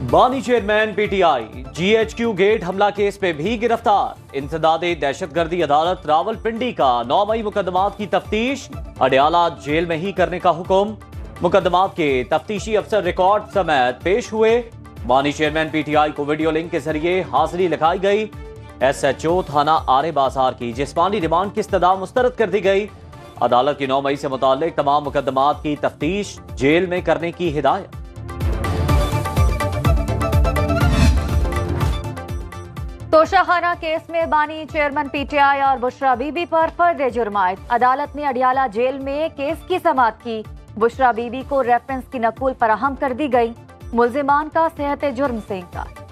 बानी chairman PTI GHQ gate हमला case में भी गिरफ्तार। इंसदादे दहशतगर्दी अदालत रावलपिंडी का 9 मई मुकदमात की तफ्तीश अडयाला जेल में ही करने का हुक्म। मुकदमात के तफ्तीशी अफसर रिकॉर्ड समेत पेश हुए। बानी चेयरमैन पीटीआई को वीडियो लिंक के जरिए हाजिरी लगाई गई। एसएचओ थाना आरे बाजार की जिस्मानी रिमांड की इस्तदा मुस्तरद कर दी गई। अदालत की 9 मई से मुताल्लिक तमाम मुकदमात की तफ्तीश जेल में करने की हिदायत। तोशाखाना केस में बानी चेयरमैन पीटीआई और बुशरा बीबी पर फर्द जुर्मायत। अदालत ने अडियाला जेल में केस की समाअत की। बुशरा बीबी को रेफरेंस की नकूल फराहम कर दी गई। मुल्जिमान का सेहत जुर्म से इंकार।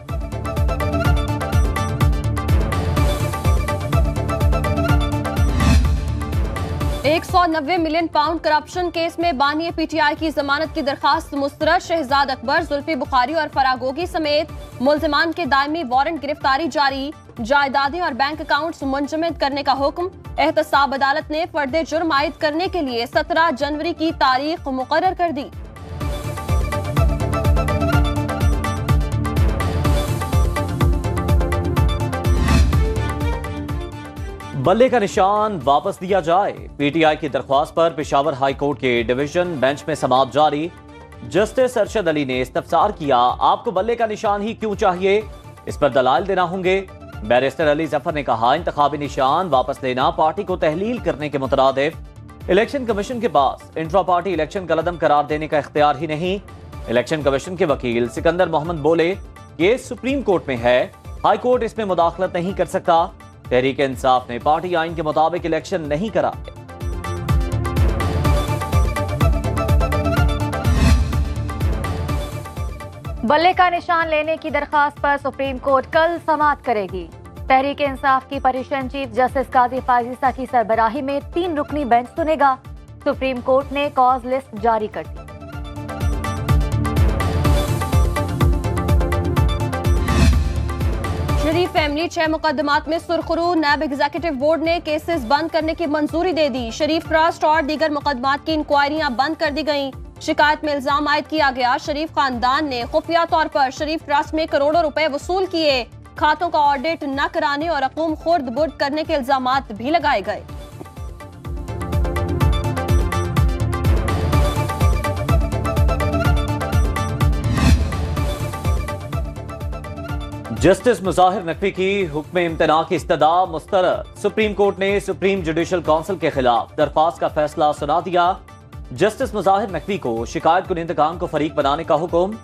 £190 मिलियन करप्शन केस में बानी पीटीआई की जमानत की दरखास्त मुस्तरद। शहजाद अकबर, जुल्फी बुखारी और फरागोगी समेत मुल्जिमान के दायमी वारंट गिरफ्तारी जारी। जायदादें और बैंक अकाउंट्स मुंजमद करने का हुक्म। एहतसाब अदालत ने फर्द जुर्म आयद करने के लिए 17 जनवरी की तारीख मुकर्रर कर दी। बल्ले का निशान वापस दिया जाए। पीटीआई की दरख्वास्त पर पेशावर हाई कोर्ट के डिवीजन बेंच में समाअत जारी। जस्टिस अरशद अली ने इस्तफसार किया, आपको बल्ले का निशान ही क्यों चाहिए, इस पर दलाइल देना होंगे। बैरिस्टर अली जफर ने कहा, इंतखाबी निशान वापस लेना पार्टी को तहलील करने के मुतरादिफ। इलेक्शन कमीशन के पास इंट्रा पार्टी इलेक्शन कलअदम करार देने का इख्तियार ही नहीं। इलेक्शन कमीशन के वकील सिकंदर मोहम्मद बोले, केस सुप्रीम कोर्ट में है, हाई कोर्ट इसमें मुदाखलत नहीं कर सकता। तहरीक इंसाफ ने पार्टी आइन के मुताबिक इलेक्शन नहीं करा। बल्ले का निशान लेने की दरखास्त पर सुप्रीम कोर्ट कल समाअत करेगी। तहरीक इंसाफ की पटिशन चीफ जस्टिस काजी फाजिसा की सरबराही में 3 रुकनी बेंच सुनेगा। सुप्रीम कोर्ट ने कॉज लिस्ट जारी कर दी। शरीफ फैमिली 6 मुकदमात में सुरखरू। नैब एग्जीक्यूटिव बोर्ड ने केसेस बंद करने की मंजूरी दे दी। शरीफ ट्रस्ट और दीगर मुकदमात की इंक्वायरियां बंद कर दी गईं। शिकायत में इल्जाम आयद किया गया, शरीफ खानदान ने खुफिया तौर पर शरीफ ट्रस्ट में करोड़ों रुपए वसूल किए। खातों का ऑडिट न कराने और रकूम खुर्द बुर्द करने के इल्जामात भी लगाए गए। जस्टिस मुजाहिर नकवी की हुक्म इम्तना की इस्तदा मुस्तरद। सुप्रीम कोर्ट ने सुप्रीम जुडिशल काउंसिल के खिलाफ दरख्वास्त का फैसला सुना दिया। जस्टिस मुजाहिर नकवी को शिकायत कुनिंदगान को फरीक बनाने का हुक्म।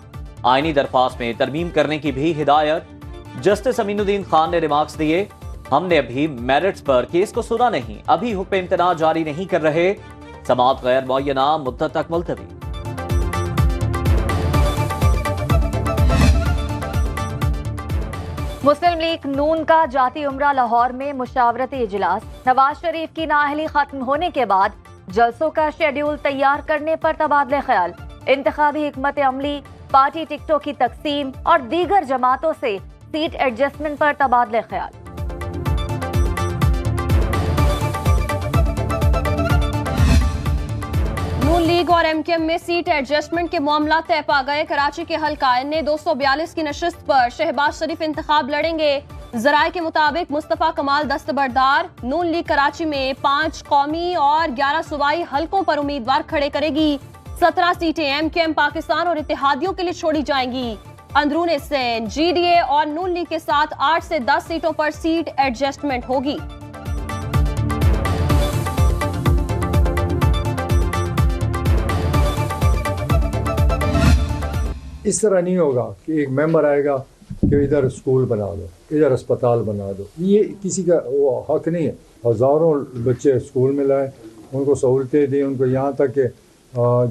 आईनी दरख्वास्त में तरमीम करने की भी हिदायत। जस्टिस अमीनुद्दीन खान ने रिमार्क्स दिए, हमने अभी मेरिट्स पर केस को सुना नहीं, अभी हुक्म इम्तना जारी नहीं कर रहे। समाअत गैर मुअय्यना मुद्दत तक मुलतवी। मुस्लिम लीग नून का जाती उमरा लाहौर में मुशावरती इजलास। नवाज शरीफ की नाअहली खत्म होने के बाद जलसों का शेड्यूल तैयार करने पर तबादले ख्याल। इंतखाबी हिकमत अमली, पार्टी टिकटों की तकसीम और दीगर जमातों से सीट एडजस्टमेंट पर तबादले ख्याल। नून लीग और एमकेएम में सीट एडजस्टमेंट के मामला तय पा गए। कराची के हल्का ने 242 की नशिस्त पर शहबाज शरीफ इंतखाब लड़ेंगे। जराये के मुताबिक मुस्तफा कमाल दस्तबरदार नून लीग कराची में 5 कौमी और 11 सूबाई हलकों पर उम्मीदवार खड़े करेगी। 17 सीटें एमकेएम पाकिस्तान और इत्तेहादियों के लिए छोड़ी जाएंगी। अंदरून सिंध, जीडीए और नून लीग के साथ 8 से 10 सीटों पर सीट एडजस्टमेंट होगी। इस तरह नहीं होगा कि एक मेंबर आएगा कि इधर स्कूल बना दो, इधर अस्पताल बना दो। ये किसी का वो हक नहीं है। हज़ारों बच्चे स्कूल में लाए, उनको सहूलतें दी, उनको यहाँ तक कि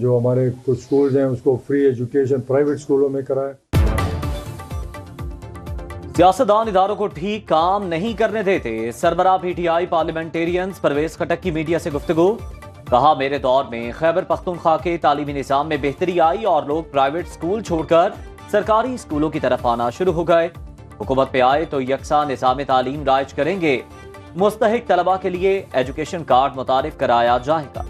जो हमारे कुछ स्कूल्स हैं उसको फ्री एजुकेशन प्राइवेट स्कूलों में कराए। सियासतदान इदारों को ठीक काम नहीं करने देते। सरबराह पीटीआई पार्लियामेंटेरियंस परवेज खटक की मीडिया से गुफ्तगू। कहा, मेरे दौर में खैबर पख्तूनख्वा के तालीमी निज़ाम में बेहतरी आई और लोग प्राइवेट स्कूल छोड़कर सरकारी स्कूलों की तरफ आना शुरू हो गए। हुकूमत पे आए तो यकसा निज़ाम तालीम राइज करेंगे। मुस्तहिक तलबा के लिए एजुकेशन कार्ड मुतारिफ कराया जाएगा।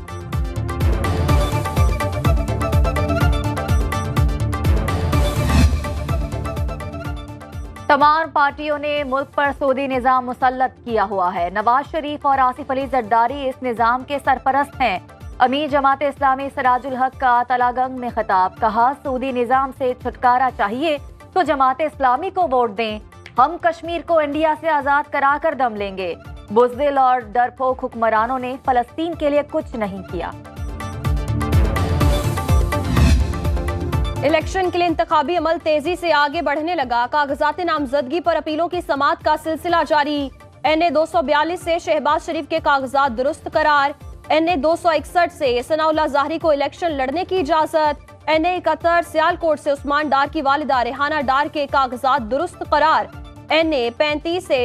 तमाम पार्टियों ने मुल्क पर सऊदी निजाम मुसल्लत किया हुआ है। नवाज शरीफ और आसिफ अली जरदारी इस निजाम के सरपरस्त हैं। अमीर जमात इस्लामी सिराजुल हक का तलागंग में खिताब, कहा सऊदी निजाम से छुटकारा चाहिए तो जमात इस्लामी को वोट दें, हम कश्मीर को इंडिया से आजाद करा कर दम लेंगे। बुज़दिल और डरपोक हुक्मरानों ने फलस्तीन के लिए कुछ नहीं किया। इलेक्शन के लिए इंतखाबी अमल तेजी से आगे बढ़ने लगा। कागजात नामजदगी पर अपीलों की समाअत का सिलसिला जारी। NA 242 से शहबाज शरीफ के कागजात दुरुस्त करार। NA 261 से सनाउल्लाह ज़ाहरी को इलेक्शन लड़ने की इजाजत। NA 71 सियालकोट से उस्मान डार की वालिदा रेहाना डार के कागजात दुरुस्त करार। NA 35 से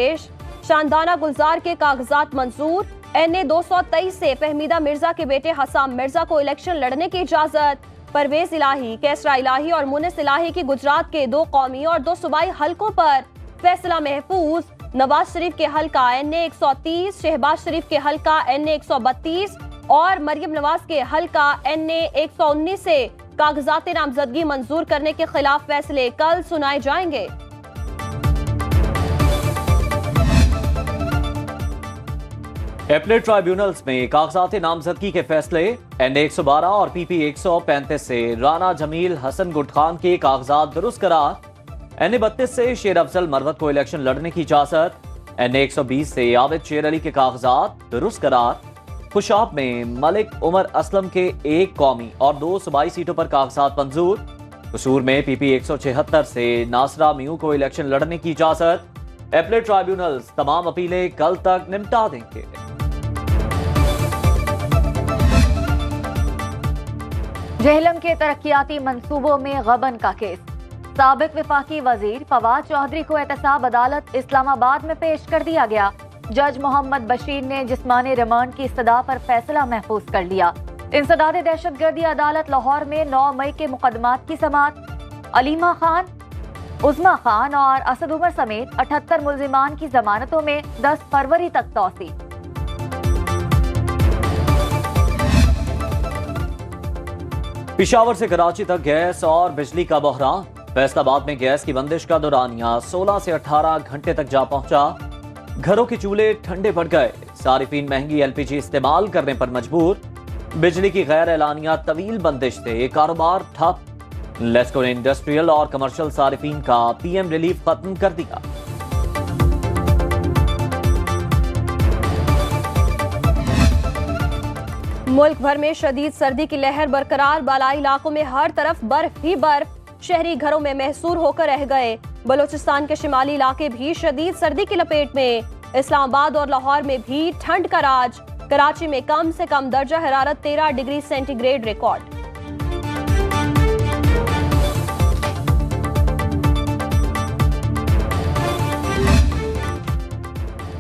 शानदाना गुलजार के कागजात मंजूर। NA 223 से फहमीदा मिर्जा के बेटे हसाम मिर्जा को इलेक्शन लड़ने की इजाजत। परवेज इलाही, कैसरा इलाही और मुनिस इलाही की गुजरात के 2 कौमी और 2 सूबाई हलकों पर फैसला महफूज। नवाज शरीफ के हलका NA 130, शहबाज शरीफ के हलका NA 132 और मरियम नवाज के हलका NA 119 से कागजात नामजदगी मंजूर करने के खिलाफ फैसले कल सुनाए जाएंगे। एपलेट ट्राइब्यूनल्स में कागजात नामजदगी के फैसले। NA 112 और PP 135 से राना जमील हसन गुट खान के कागजात दुरुस्त करार। NA 32 से शेर अफजल मरवत को इलेक्शन लड़ने की इजाजत। NA 120 से आबिद शेर अली के कागजात दुरुस्त करार। खुशाब में मलिक उमर असलम के 1 कौमी और 2 सूबाई सीटों पर कागजात मंजूर। कसूर में PP 176 से नासरा मियू को इलेक्शन लड़ने की इजाजत। एपलेट ट्राइब्यूनल्स तमाम अपीलें कल तक निपटा देंगे। जेहलम के तरक्याती मंसूबों में गबन का केस। साबिक वफाकी वजीर फवाद चौधरी को एहतसाब अदालत इस्लामाबाद में पेश कर दिया गया। जज मोहम्मद बशीर ने जिस्मानी रिमांड की इस्तदा पर फैसला महफूज कर लिया। इंसदाद दहशतगर्दी अदालत लाहौर में 9 मई के मुकदमात की समाअत। अलीमा खान, उज़मा खान और असद उमर समेत 78 मुल्जिमान की जमानतों में 10 फरवरी तक तौसी। पिशावर से कराची तक गैस और बिजली का बहरान। फैसलाबाद में गैस की बंदिश का दौरानिया 16 से 18 घंटे तक जा पहुंचा। घरों के चूल्हे ठंडे पड़ गए। सारिफीन महंगी LPG इस्तेमाल करने पर मजबूर। बिजली की गैर एलानिया तवील बंदिश से कारोबार ठप। लेस्को ने इंडस्ट्रियल और कमर्शियल सारिफीन का PM रिलीफ खत्म कर दिया। मुल्क भर में शदीद सर्दी की लहर बरकरार। बालाई इलाकों में हर तरफ बर्फ ही बर्फ। शहरी घरों में महसूर होकर रह गए। बलूचिस्तान के शिमाली इलाके भी शदीद सर्दी की लपेट में। इस्लामाबाद और लाहौर में भी ठंड का राज। कराची में कम से कम दर्जा हरारत 13 डिग्री सेंटीग्रेड रिकॉर्ड।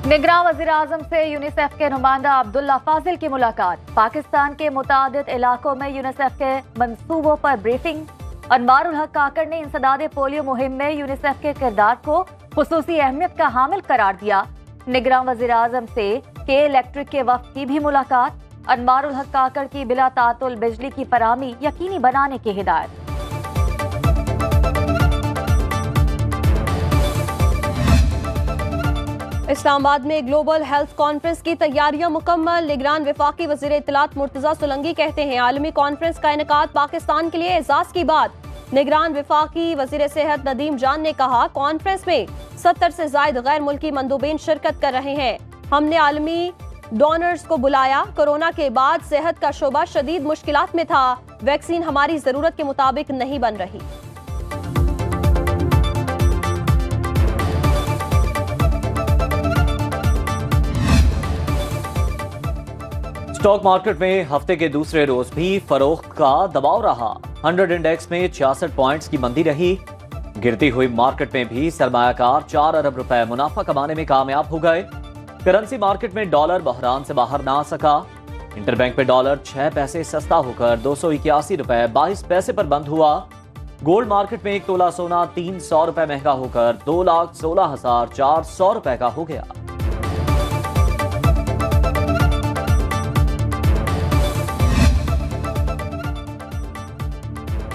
निगरान वज़ीर-ए-आज़म से यूनिसेफ के नुमाइंदा अब्दुल्ला फाजिल की मुलाकात। पाकिस्तान के मुतादिद इलाकों में यूनिसेफ के मंसूबों पर ब्रीफिंग। अनवारुल हक काकड़ ने इंसदाद पोलियो मुहिम में यूनिसेफ के किरदार को खुसूसी अहमियत का हामिल करार दिया। निगरान वज़ीर-ए-आज़म से के इलेक्ट्रिक के वफ़द की भी मुलाकात। अनवारुल हक काकड़ की बिला तातुल बिजली की फराहमी यकीनी बनाने की हिदायत। इस्लामाबाद में ग्लोबल हेल्थ कॉन्फ्रेंस की तैयारियां मुकम्मल। निगरान वफाकी वज़ीर इत्तलात मुर्तज़ा सुलंगी कहते हैं आलमी कॉन्फ्रेंस का इनेकाद पाकिस्तान के लिए एजाज की बात। निगरान वफाकी वज़ीर सेहत नदीम जान ने कहा कॉन्फ्रेंस में 70 से ज़ायद गैर मुल्की मंदूबीन शिरकत कर रहे हैं। हमने आलमी डोनर्स को बुलाया। कोरोना के बाद सेहत का शोबा शदीद मुश्किलात में था। वैक्सीन हमारी जरूरत के मुताबिक नहीं बन रही। स्टॉक मार्केट में हफ्ते के दूसरे रोज भी फरोख्त का दबाव रहा। 100 इंडेक्स में 66 पॉइंट्स की मंदी रही। गिरती हुई मार्केट में भी सरमायाकार 4 अरब रुपए मुनाफा कमाने में कामयाब हो गए। करेंसी मार्केट में डॉलर बहरान से बाहर ना आ सका। इंटरबैंक पे डॉलर 6 पैसे सस्ता होकर 281 रुपए 22 पैसे पर बंद हुआ। गोल्ड मार्केट में 1 तोला सोना 300 रुपए महंगा होकर 2,16,400 रुपए का हो गया।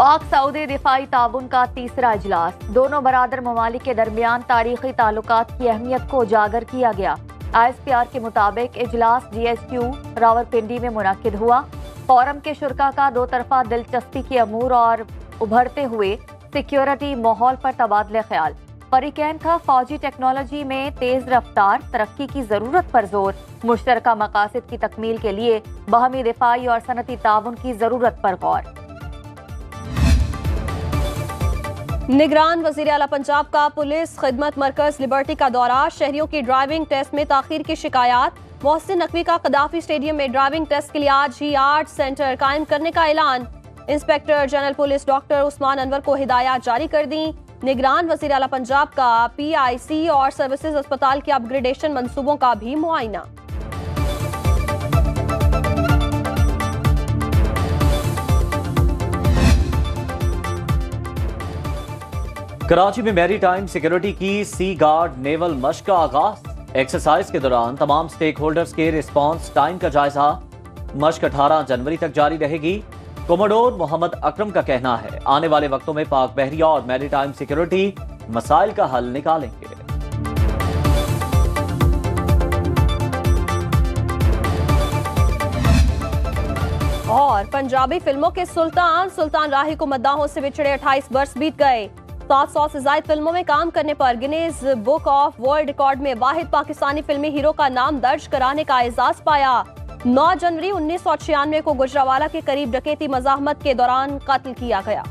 पाक सऊदी दिफाई ताउन का तीसरा इजलास, दोनों बरादर ममालिक के दरमियान तारीखी ताल्लुकात की अहमियत को उजागर किया गया। ISPR के मुताबिक इजलास GHQ रावलपिंडी में मुनक्किद हुआ। फोरम के शुरका का दो तरफा दिलचस्पी के अमूर और उभरते हुए सिक्योरिटी माहौल पर तबादले ख्याल। फरीकैन का फौजी टेक्नोलॉजी में तेज रफ्तार तरक्की की जरूरत पर जोर, मुश्तरका मकासद की तकमील के लिए बाहमी दिफाई और सनती ताउन की जरूरत पर गौर। निगरान वजीर आला पंजाब का पुलिस खिदमत मरकज लिबर्टी का दौरा, शहरियों की ड्राइविंग टेस्ट में ताखीर की शिकायत। मोहसिन नकवी का कदाफी स्टेडियम में ड्राइविंग टेस्ट के लिए आज ही आर्ट सेंटर कायम करने का ऐलान। Inspector general police doctor Usman Anwar को हिदायत जारी कर दी। निगरान वजीर आला पंजाब का PIC और सर्विसेज अस्पताल के अपग्रेडेशन मंसूबों का भी मुआयना। कराची में मैरी टाइम सिक्योरिटी की सी गार्ड नेवल मश्क का आगाज। एक्सरसाइज के दौरान तमाम स्टेक होल्डर्स के रिस्पांस टाइम का जायजा। मश्क 18 जनवरी तक जारी रहेगी। कोमोडोर मोहम्मद अकरम का कहना है आने वाले वक्तों में पाक बहरिया और मैरी टाइम सिक्योरिटी मसाइल का हल निकालेंगे। और पंजाबी फिल्मों के सुल्तान राही को मद्दाहों से बिछड़े 28 बरस बीत गए। 700 से ज्यादा फिल्मों में काम करने पर Guinness book of world record में वाहिद पाकिस्तानी फिल्मी हीरो का नाम दर्ज कराने का एजाज पाया। 9 जनवरी 1996 को गुजरावाला के करीब डकैती मज़ाहमत के दौरान कत्ल किया गया।